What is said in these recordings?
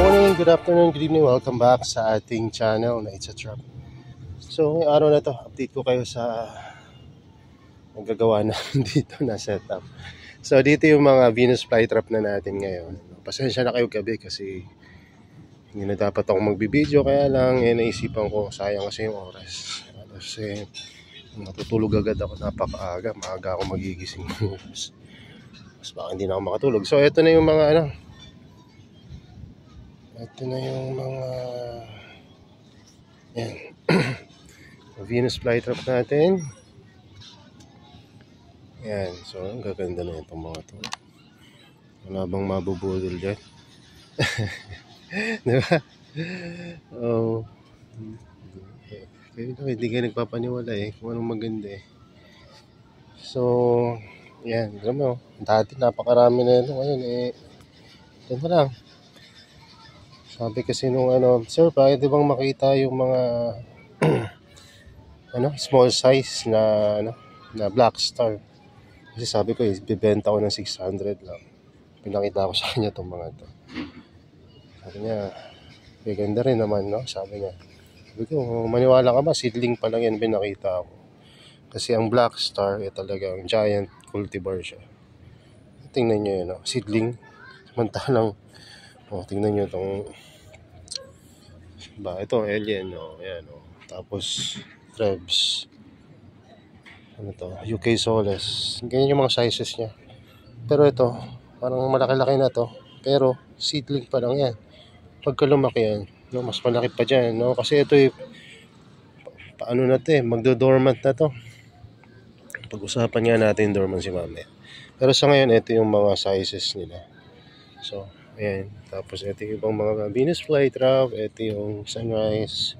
morning, good afternoon, good evening. Welcome back sa ating channel na It's a Trap. So, ngayong araw na to, update ko kayo sa magagawa na dito na setup. So, dito yung mga Venus flytrap na natin ngayon. Pasensya na kayo gabi kasi hindi na dapat ako magbibideo. Kaya lang, naisipan ko, sayang kasi yung oras. Kasi matutulog agad ako napakaaga. Maaga ako magigising. Mas baka hindi na ako makatulog. So, ito na yung mga ito na yung mga yan. Venus flytrap natin. Yan. So, ang gaganda na itong mga to. Wala bang mabubudol dyan? Diba? Oh. Hindi ka nagpapaniwala kung anong maganda So, yan. Alam mo, dati napakarami na ito. Ngayon ito lang. Sabi kasi nung sir, pwede bang makita yung mga small size na Black Star. Kasi sabi ko, bibenta ko ng 600 lang. Pinakita ko sa kanya itong mga to. Sabi niya, ganda rin naman, no? Sabi niya. Sabi ko, maniwala ka ba? Seedling pa lang yan pinakita ko. Kasi ang Black Star, talagang giant cultivar siya. Tingnan niyo yun, no? Seedling. Samantalang, tingnan niyo itong ito, alien, ayan, tapos Krebs. UK Soles. Ganyan yung mga sizes niya. Pero ito, parang malaki-laki na to. Pero seedling pa lang yan. Pagka lumaki yan, mas malaki pa dyan, Kasi ito paano na ito magdo-dormant na to. Pag-usapan nga natin dormancy mamaya. Pero sa ngayon, ito yung mga sizes nila. So, ayan. Tapos ito yung ibang mga Venus flytrap. Ito yung sunrise.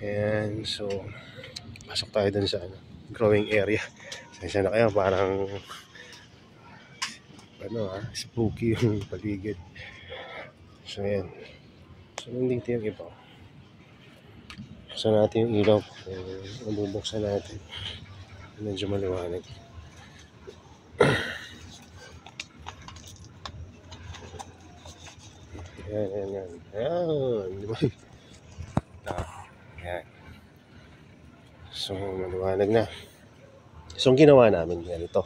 Ayan. So, pasok tayo dun sa growing area. Sensya na kayo, parang spooky yung paligid. So, ayan. So, nandito yung iba. Buksan natin yung ilaw. Bubuksan natin. Medyo maliwanag. Ayan. Ayan. So, maliwanag na. So, ang ginawa namin ganito.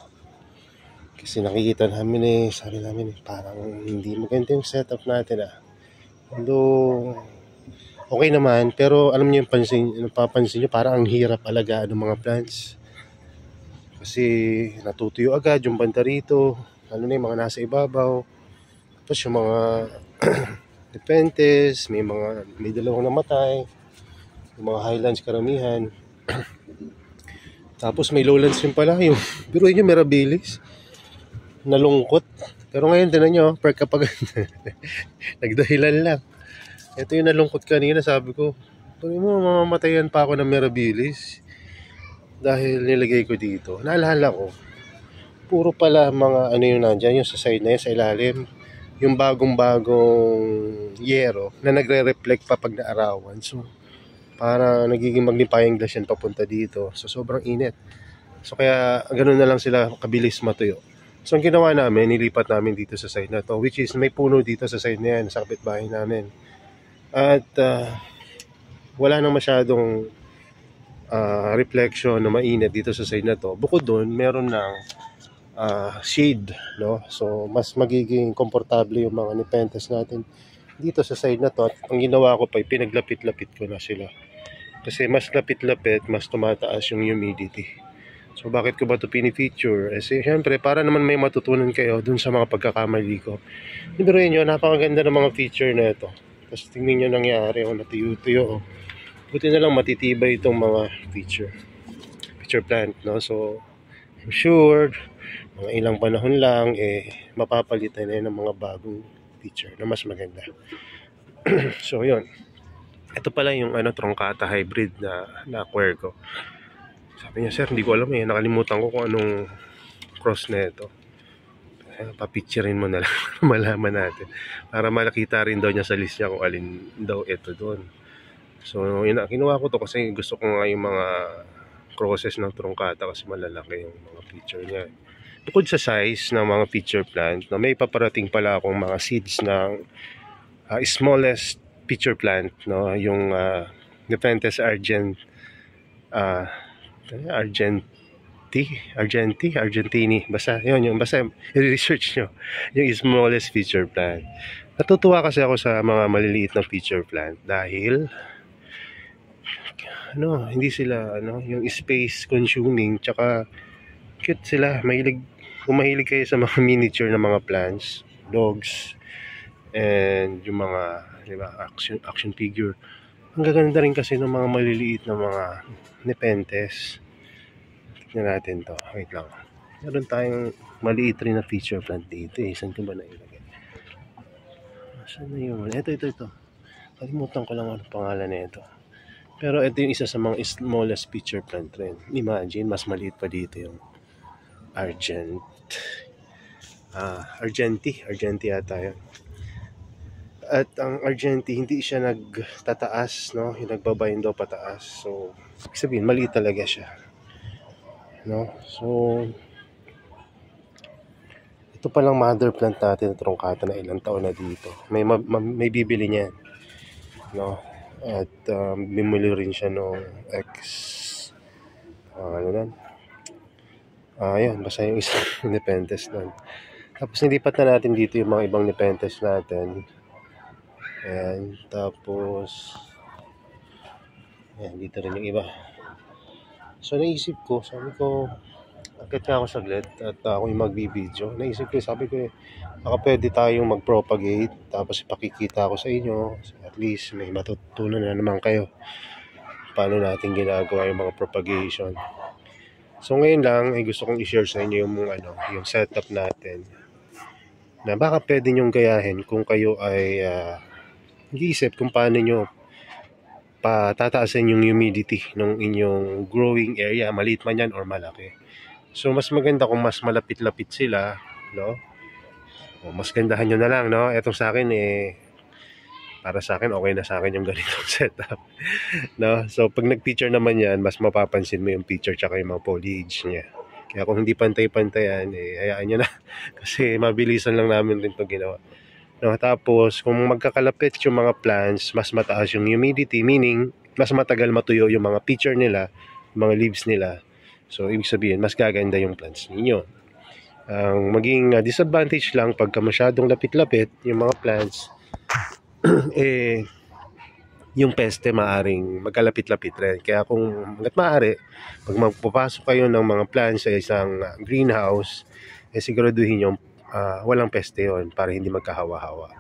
Kasi nakikita namin sabi namin parang hindi maganda yung setup natin Although, okay naman, pero alam niyo yung papansin niyo, parang ang hirap alagaan ng mga plants. Kasi natutuyo agad yung banda rito, yung mga nasa ibabaw. Tapos yung mga Nepenthes, may dalawang namatay, yung mga highlands karamihan. Tapos may lowlands rin pala, yung biruin nyo, Mirabilis, nalungkot. Pero ngayon, tinan nyo, kapag nagdahilan lang. Ito yung nalungkot kanina, sabi ko, mamamatayan pa ako ng Mirabilis dahil nilagay ko dito. Naalala ko, puro pala mga yung nandyan, yung sa side na yun, sa ilalim, yung bagong-bagong yero na nagre-reflect pa pag naarawan. So, para nagiging magnifying glass yan papunta dito. So, sobrang init. So, kaya ganun na lang sila kabilis matuyo. So, ang ginawa namin, nilipat namin dito sa side na to, which is may puno dito sa side na yan, sa kapitbahay namin. At wala nang masyadong reflection na mainit dito sa side na to. Bukod doon, meron ng shade, So, mas magiging komportable yung mga Nepenthes natin dito sa side na to. At ang ginawa ko pa, pinaglapit-lapit ko na sila. Kasi mas lapit-lapit, mas tumataas yung humidity. So, bakit ko ba ito pinifeature? Kasi, syempre, para naman may matutunan kayo dun sa mga pagkakamali ko. Biruin nyo, napakaganda ng mga feature na ito. Tapos, tingnan nyo nangyari, natuyo-tuyo. Buti na lang matitibay itong mga feature plant, So, I'm sure, mga ilang panahon lang, mapapalitan na ng mga bagong feature na mas maganda. So, yun. Ito pala yung truncata hybrid na acquire ko. Sabi niya, sir, hindi ko alam nakalimutan ko kung anong cross na ito. Papicturein mo na lang malaman natin. Para makita rin daw niya sa list niya kung alin daw ito doon. So, yun kinuha ko to kasi gusto ko nga yung mga crosses ng truncata kasi malalaki yung mga feature niya. Bukod sa size ng mga feature plant, may paparating pala akong mga seeds ng smallest pitcher plant, no, yung Nepenthes uh, Argentini, basta yun, yung basta i-research nyo yung smallest pitcher plant. Natutuwa kasi ako sa mga maliliit na pitcher plant dahil hindi sila yung space consuming, tsaka cute sila. Kung mahilig kayo sa mga miniature na mga plants, dogs, and yung mga, diba, action figure, ang gaganda rin kasi ng mga maliliit na mga Nepenthes. Tignan natin to, wait lang, meron tayong maliit rin na feature plant dito saan ko ba nailagay? Saan na yun? Ito kalimutan ko lang ano pangalan na ito, pero ito yung isa sa mga smallest feature plant rin. Imagine, mas maliit pa dito yung Argenti yata yun. At ang Argenti, hindi siya nagtataas, no? Yung nagbabayin daw pataas. So, sabihin, maliit talaga siya, no? So, ito palang mother plant natin, trungkata na ilang taon na dito. May bibili niyan, no? At bimili rin siya nung yan, basta yung isang Nepenthes nun. Tapos nilipat na natin dito yung mga ibang Nepenthes natin. Ayan, tapos ayan, dito rin yung iba. So naisip ko, sabi ko, akit nga ako saglit at ako yung magbibideo. Naisip ko, sabi ko, baka pwede tayong mag-propagate, tapos ipakikita ko sa inyo, at least may matutunan na naman kayo paano natin ginagawa yung mga propagation. So ngayon lang ay gusto kong i-share sa inyo yung setup natin, na baka pwede nyong gayahin kung kayo ay nag-iisip kung paano nyo patataasin yung humidity ng inyong growing area, maliit man yan or malaki. So mas maganda kung mas malapit-lapit sila, no? O, mas gandahan nyo na lang, no? Etong sa akin para sa akin okay na sa akin yung ganitong setup, no? So pag nag-picture naman yan, mas mapapansin mo yung picture tsaka yung mga foliage niya. Kaya kung hindi pantay-pantayan, hayaan nyo na kasi mabilisan lang namin rin 'to ginawa. No, tapos kung magkakalapit yung mga plants, mas mataas yung humidity, meaning mas matagal matuyo yung mga picture nila, mga leaves nila. So ibig sabihin, mas gaganda yung plants ninyo. Ang maging disadvantage lang pagka masyadong lapit-lapit yung mga plants, yung peste maaring magkalapit-lapit rin. Kaya kung hanggat maaari, pag magpapasok kayo ng mga plants sa isang greenhouse, siguraduhin yung walang peste yon para hindi magkahawa-hawa.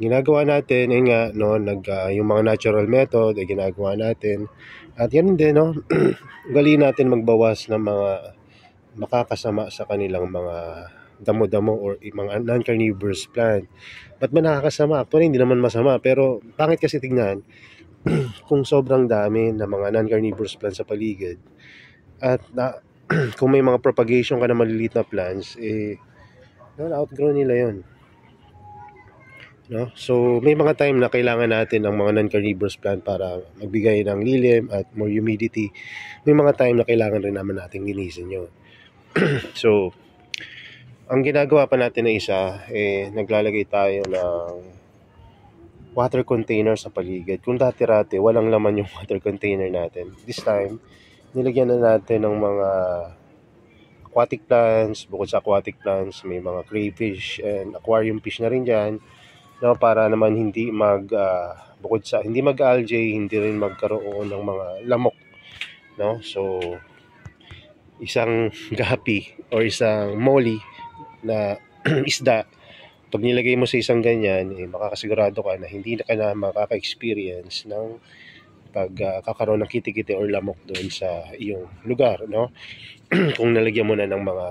Ginagawa natin yung mga natural method ginagawa natin, at yan din, no? Gali natin magbawas ng mga makakasama sa kanilang mga damo-damo or mga non-carnivorous plant. Ba't ba nakakasama? Actually hindi naman masama, pero pangit kasi tignan kung sobrang dami ng mga non-carnivorous plants sa paligid, at kung may mga propagation ka na maliliit na plants, outgrow nila yun, no? So may mga time na kailangan natin ng mga non-carnivorous plant para magbigay ng lilim at more humidity. May mga time na kailangan rin naman natin linisin yun. So ang ginagawa pa natin na isa, naglalagay tayo ng water container sa paligid. Kung dati-rati walang laman yung water container natin, this time nilagyan na natin ng mga aquatic plants. Bukod sa aquatic plants, may mga crayfish and aquarium fish na rin dyan, no? Para naman hindi bukod sa hindi mag-algae, hindi rin magkaroon ng mga lamok, no? So isang gapi or isang molly na isda, pag nilagay mo sa isang ganyan, makakasigurado ka na hindi ka na makaka-experience ng pagkakaroon ng kitikite or lamok doon sa iyong lugar, no? Kung nalagyan mo na ng mga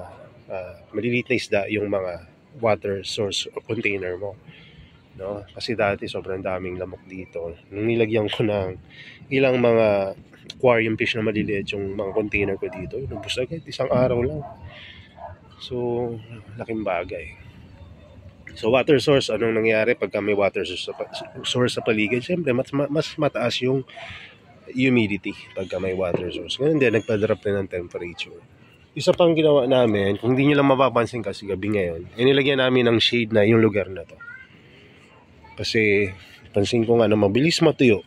maliliit na isda yung mga water source or container mo, no? Kasi dati sobrang daming lamok dito. Nung nilagyan ko ng ilang mga aquarium fish na maliliit yung mga container ko dito, nubos agad, isang araw lang. So laking bagay. So water source, anong nangyari pagka may water source sa paligid? Siyempre mas mataas yung humidity pagka may water source. Ganun din, nagpa-drop na ng temperature. Isa pang ginawa namin, kung hindi nyo lang mapapansin kasi gabi ngayon, nilagyan namin ng shade na yung lugar na to. Kasi pansin ko nga na mabilis matuyo.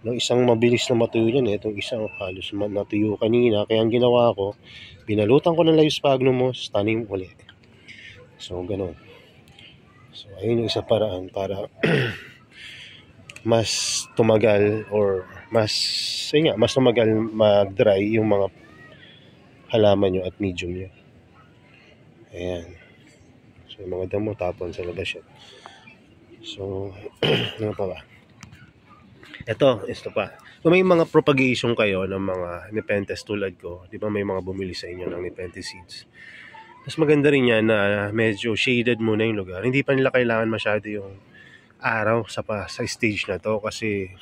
No, isang mabilis na matuyo yan eh. Itong isang halos natuyo kanina. Kaya ang ginawa ko, binalutan ko ng live sphagnum moss, tanim ulit. So, ganun. So, ayun yung isa paraan para mas tumagal or mas tumagal mag-dry yung mga halaman nyo at medium nyo. Ayan. So, yung mga damo tapon sa labas yan. So, ano pa ba? Ito pa. Kung may mga propagation kayo ng mga Nepenthes tulad ko, di ba may mga bumili sa inyo ng Nepenthes seeds? Mas maganda rin yan na medyo shaded muna yung lugar. Hindi pa nila kailangan masyado yung araw sa stage na to kasi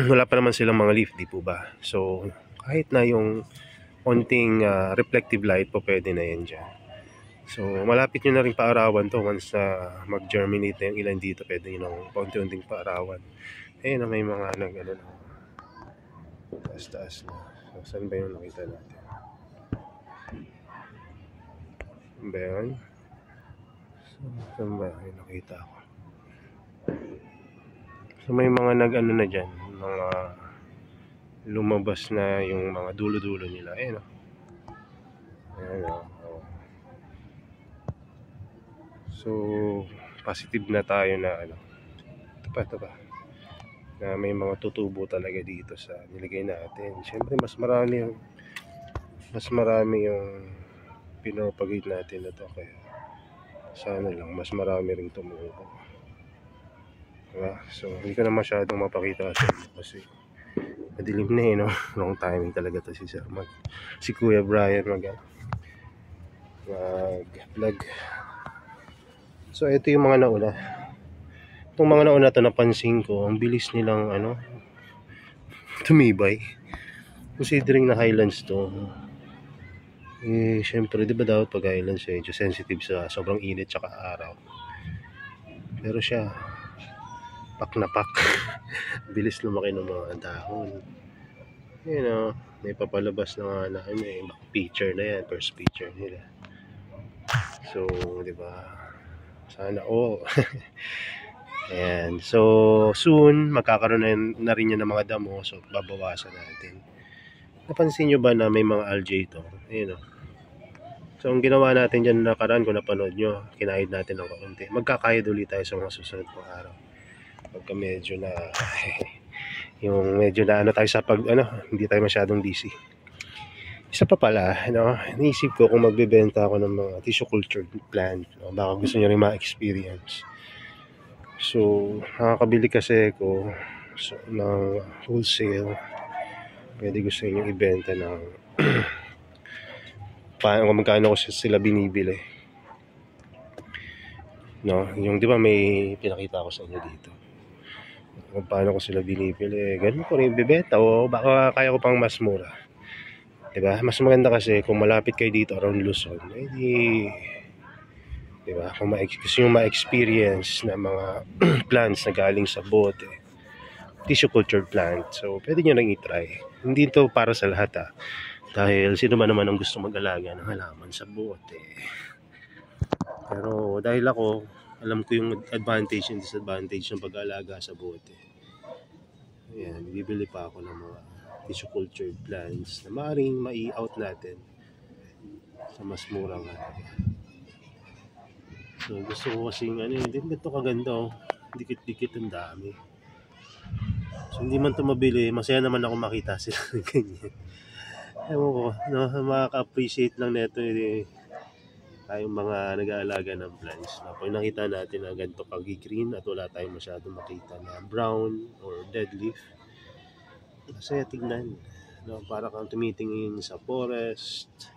wala pa naman silang mga leaf, di po ba? So, kahit na yung konting reflective light po pwede na yan dyan. So, malapit nyo na rin paarawan to once mag-germinate na yung ilan dito. Pwede nyo nang paunti-unting paarawan. Ayun na may mga nag-ano na. Taas-taas na. So, saan ba yung nakita natin? Saan ba yun? Saan ba yung nakita ko? So, may mga nag-ano na dyan. Mga lumabas na yung mga dulo-dulo nila. Ayun o. Ayun o. So, positive na tayo na ano. Ito pa. Na may mga tutubo talaga dito sa nilagay natin. Siyempre mas marami yung pinopagate natin na to. Kaya sana lang mas marami ring tumubo. Diba? So, hindi ko na masyadong mapakita sa inyo kasi madilim na eh, no? Long timing talaga to si Sir si Kuya Brian mag-vlog. So, ito yung mga nauna. Itong mga nauna to napansin ko, ang bilis nilang tumibay. Considering na highlands to. Eh, syempre, di ba dapat pag highlands medyo sensitive sa sobrang init tsaka araw. Pero siya, pak na pak. Bilis lumaki ng mga dahon. You know, may papalabas na nga na picture na yan, first picture nila. So, di ba? Sana all. Ayan. So, soon, magkakaroon na rin yan ng mga damo. So, babawasan natin. Napansin nyo ba na may mga algae ito? Ayan o. So, ang ginawa natin dyan nakaraan, kung napanood nyo, kinahid natin ng kaunti. Magkakahid ulit tayo sa mga susunod pang araw. Pagka medyo na, yung medyo na tayo sa hindi tayo masyadong busy. Isa pa pala, naisip ko kung magbebenta ako ng mga tissue cultured plant. Baka gusto nyo rin ma-experience. So, nakakabili kasi ako ng wholesale. Pwede gusto nyo ibenta ng kung magkano ko sila binibili. No? Yung di ba may pinakita ko sa inyo dito. Kung paano ko sila binibili. Ganun ko rin ibibenta o baka kaya ko pang mas mura. Diba? Mas maganda kasi kung malapit kayo dito around Luzon, diba? Kung gusto nyo ma-experience na mga plants na galing sa bote, tissue cultured plant, so pwede nyo nang i-try. Hindi to para sa lahat dahil sino man naman ang gusto mag-alaga ng halaman sa bote. Pero dahil ako, alam ko yung advantage and disadvantage ng pag-aalaga sa bote. Ayan, bibili pa ako ng mga tissue cultured plants na maaaring mai-out natin sa mas murang So gusto ko kasing hindi ito kaganda dikit-dikit ang dami. So hindi man ito mabili, masaya naman ako makita sila ganyan. Ewan ko, makaka-appreciate lang nito tayong mga nag-aalaga ng plants. Pag nakita natin na ganito kagi-green at wala tayong masyadong makita na brown or dead leaf, masaya tignan. Para kang tumitingin sa forest,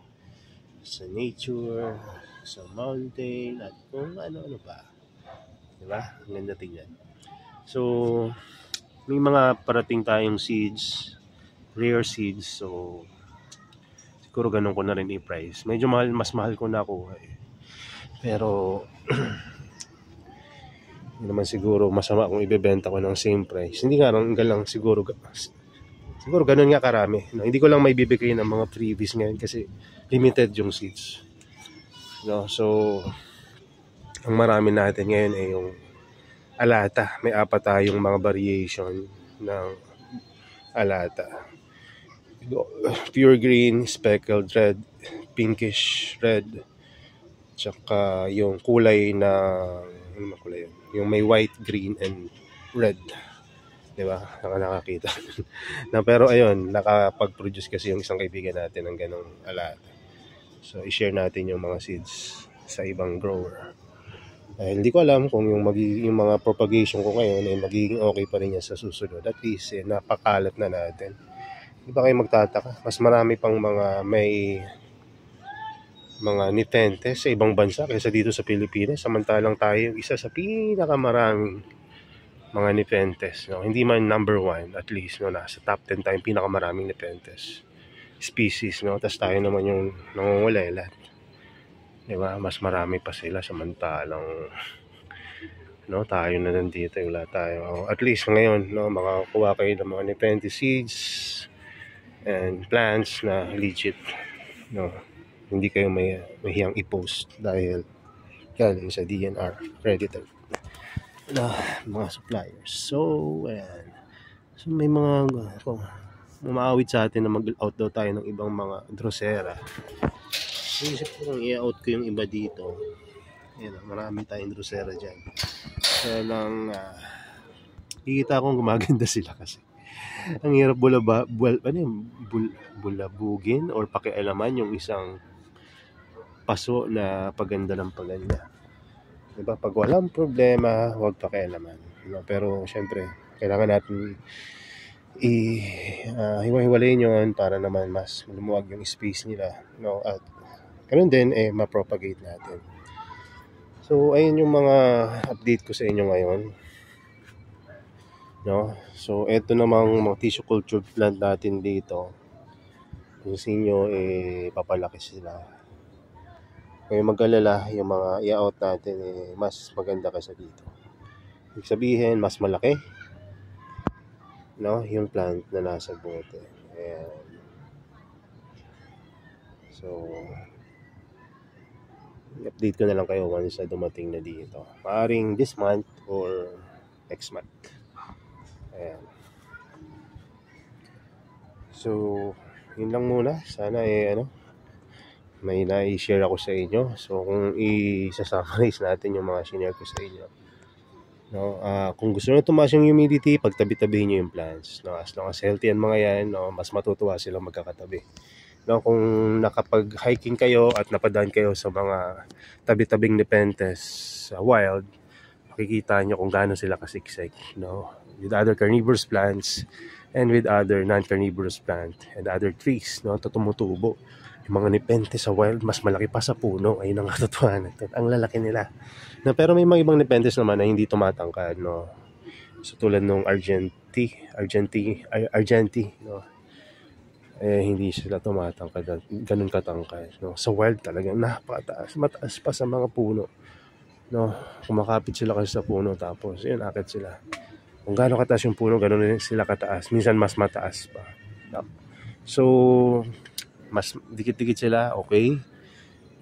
sa nature, sa mountain, at kung ano-ano pa. Diba? Ang ganda tignan. So, may mga parating tayong seeds, rare seeds. So, siguro ganun ko na rin i-price. Medyo mas mahal ko nakuha Pero, hindi naman siguro masama kung ibebenta ko ng same price. Hindi nga lang siguro ganun nga karami. Hindi ko lang may bibigay ng mga freebies ngayon kasi limited yung seats. So Ang marami natin ngayon ay yung alata. May 4 tayong mga variation ng alata. Pure green, speckled red, pinkish red, tsaka yung kulay na ano ba kulay yun? Yung may white, green, and red. Diba? Nakakita. Pero ayun, nakapag-produce kasi yung isang kaibigan natin ng ganong alata. So, i-share natin yung mga seeds sa ibang grower. Hindi ko alam kung yung mga propagation ko ngayon ay magiging okay pa rin yan sa susunod. At least, napakalat na natin. Di ba kayo magtataka? Mas marami pang may mga nepenthes sa ibang bansa kaysa dito sa Pilipinas. Samantalang tayo isa sa pinakamaraming mga nepenthes. No? Hindi man number 1, at least nasa top 10 tayong pinakamaraming nepenthes species, no? Tapos tayo naman yung nangungulelat. Diba? Mas marami pa sila samantalang tayo na nandito, wala tayo. At least ngayon, makakuha kayo ng mga nepenthes seeds and plants na legit. Hindi kayo mahiyang i-post dahil galing sa DNR accredited mga suppliers. So, ayan. So, may mga umaawit sa atin na mag-out daw tayo ng ibang mga drosera. Isip ko kung i-out ko yung iba dito. Ayan, marami tayong drosera dyan. Kaya lang, kikita kong gumaganda sila kasi. Ang hirap bulabugin or pakialaman yung isang paso na paganda ng paganda. Diba? Pag walang problema, huwag pakialaman. Pero, syempre, kailangan natin hiwa-hiwalayin yun para naman mas lumuwag yung space nila, at ganun din ma-propagate natin. So ayun yung mga update ko sa inyo ngayon, so eto namang mga tissue culture plant natin dito, kung sa inyo papalaki sila. Kaya mag-alala, yung mga i-out natin mas maganda kaysa dito. Ibig sabihin mas malaki yung plant na nasa bote. Ayan. So, i-update ko na lang kayo once na dumating na dito. Maaring this month or next month. Ayan. So, yun lang muna. Sana may na-share ako sa inyo. So, kung i-summarize natin yung mga shinare ko sa inyo. Kung gusto nyo tumaas yung humidity, pagtabi-tabihin nyo yung plants. As long as healthy ang mga yan, mas matutuwa silang magkakatabi. Kung nakapag-hiking kayo at napadaan kayo sa mga tabi-tabing nepenthes sa wild, makikita nyo kung gaano sila kasiksik, with other carnivorous plants and with other non-carnivorous plant and other trees, tumutubo. Yung mga nepenthes sa wild, mas malaki pa sa puno. Ayun ang katotohanan. Ang lalaki nila. Pero may mga ibang nepenthes naman na hindi tumatangkad, So tulad nung Argenti, hindi sila tumatangkad, ganun katangkad, Sa wild talaga, napakataas, mataas pa sa mga puno, Kumakapit sila kasi sa puno, tapos yun, akit sila. Kung gaano kataas yung puno, ganun sila kataas. Minsan mas mataas pa. So, mas dikit-dikit sila, okay.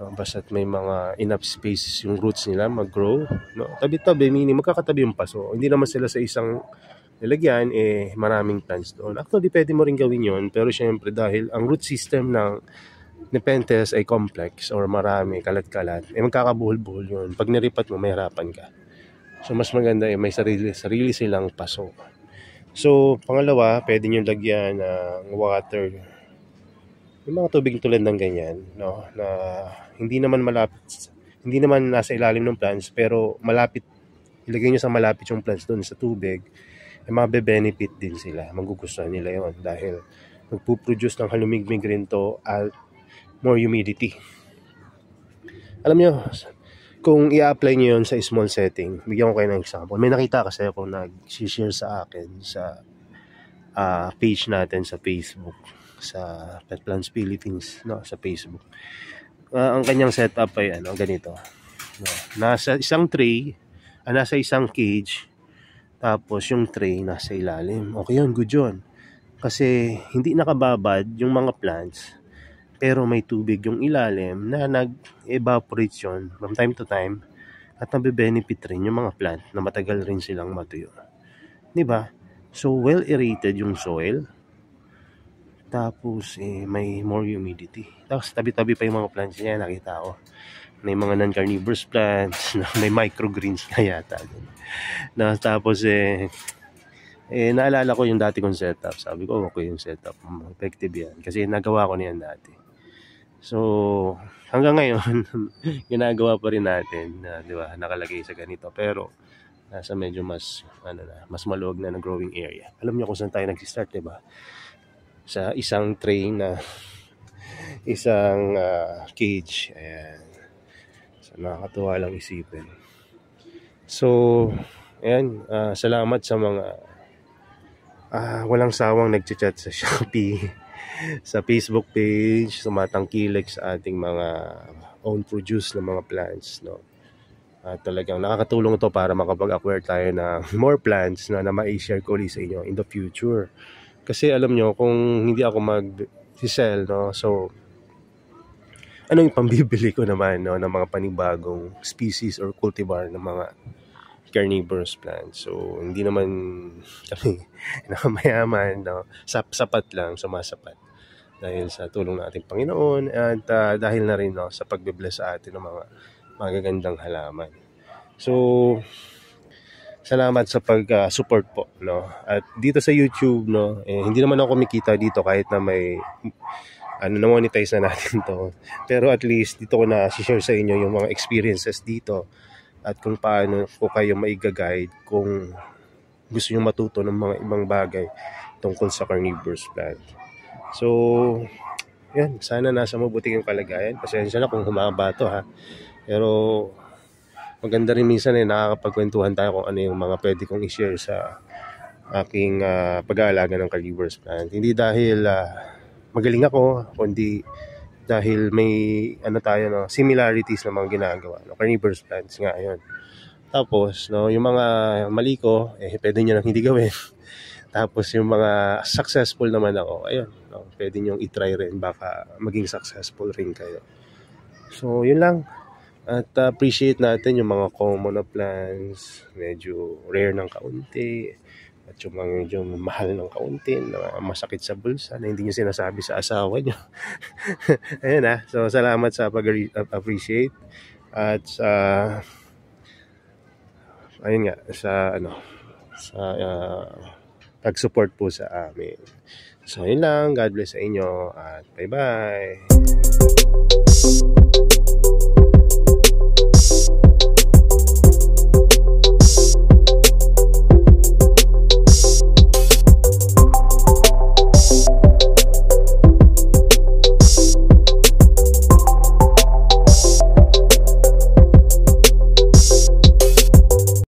Basta't may mga enough space yung roots nila mag-grow. Tabi-tabi, meaning magkakatabi yung paso. Hindi naman sila sa isang nilagyan, maraming plants doon. Actually, pwede mo rin gawin yon. Pero syempre, dahil ang root system ng nepenthes ay complex or marami, kalat-kalat, magkakabuhol-buhol yun. Pag niripat mo, may harapan ka. So, mas maganda may sarili silang paso. So, pangalawa, pwede nyo lagyan ng water. Yung mga tubig tulad ng ganyan, na hindi naman nasa ilalim ng plants, pero malapit, ilagay nyo sa malapit yung plants doon sa tubig, mabe-benefit din sila. Magugustuhan nila yon dahil magpuproduce ng halumigmig rin to at more humidity. Alam nyo, kung i-apply nyo yun sa small setting, bigyan ko kayo ng example. May nakita kasi ako nag-share sa akin sa page natin sa Facebook, sa Pet Plants Philippines, sa Facebook. Ang kanyang setup ay ganito. Nasa isang tray, nasa isang cage, tapos yung tray nasa ilalim. Okay yun, good yun. Kasi hindi nakababad yung mga plants, pero may tubig yung ilalim na nag-evaporate yun from time to time at nabe-benefit rin yung mga plant na matagal rin silang matuyo. 'Di ba? So well aerated yung soil. Tapos may more humidity. Tapos tabi-tabi pa yung mga plants niya, nakita ko. May mga non-carnivorous plants, may microgreens na yata. Na, tapos naalala ko yung dati kong setup. Sabi ko, okay yung setup. Effective yan. Kasi nagawa ko na yan dati. So, hanggang ngayon, ginagawa pa rin natin. Di ba? Nakalagay sa ganito. Pero, nasa medyo mas, mas maluwag na growing area. Alam niyo kung saan tayo nag-start, di ba? Sa isang tray na isang cage. Ayan. So, nakakatuwa lang isipin. So, ayan. Salamat sa mga walang sawang nagchat-chat sa Shopee, sa Facebook page, sumatangkilik sa ating mga own produce na mga plants, no? Talagang nakakatulong ito para makapag-acquire tayo ng more plants na ma-share ko ulit sa inyo in the future. Kasi alam nyo, kung hindi ako mag-sell, no, so anong ipambibili ko naman, no, ng mga panibagong species or cultivar ng mga carnivorous plants. So hindi naman kami nakamayaman, no, sapat lang, sumasapat dahil sa tulong ng ating Panginoon at dahil na rin, no, sa pagbe-bless sa atin ng mga magagandang halaman. So salamat sa pag-support po, no. At dito sa YouTube, no, hindi naman ako kumikita dito kahit na may na-monetize na natin to. Pero at least dito ko na share sa inyo yung mga experiences dito at kung paano ko kayo maiga-guide kung gusto niyo matuto ng mga ibang bagay tungkol sa carnivorous plant. So, yan, sana nasa mabuting yung kalagayan. Pasensya na kung humaba to, ha. Pero maganda rin minsan nakakapagkwentuhan tayo kung ano yung mga pwede kong i-share sa aking pag-aalaga ng carnivorous plant. Hindi dahil magaling ako, kundi dahil may tayo, no, similarities na mga ginagawa, no, carnivorous plants nga yun. Tapos, no, yung mga mali ko, pwede nyo nang hindi gawin. Tapos yung mga successful naman ako, ayun, no, pwede nyo i-try rin, baka maging successful rin kayo. So, yun lang. At appreciate natin yung mga common na plants, medyo rare ng kaunti, at yung mga medyo mahal ng kaunti, na masakit sa bulsa, na hindi nyo sinasabi sa asawa nyo. Ayun, so salamat sa pag-appreciate at sa ayun nga, sa pag-support po sa amin. So yun lang, God bless sa inyo at bye-bye.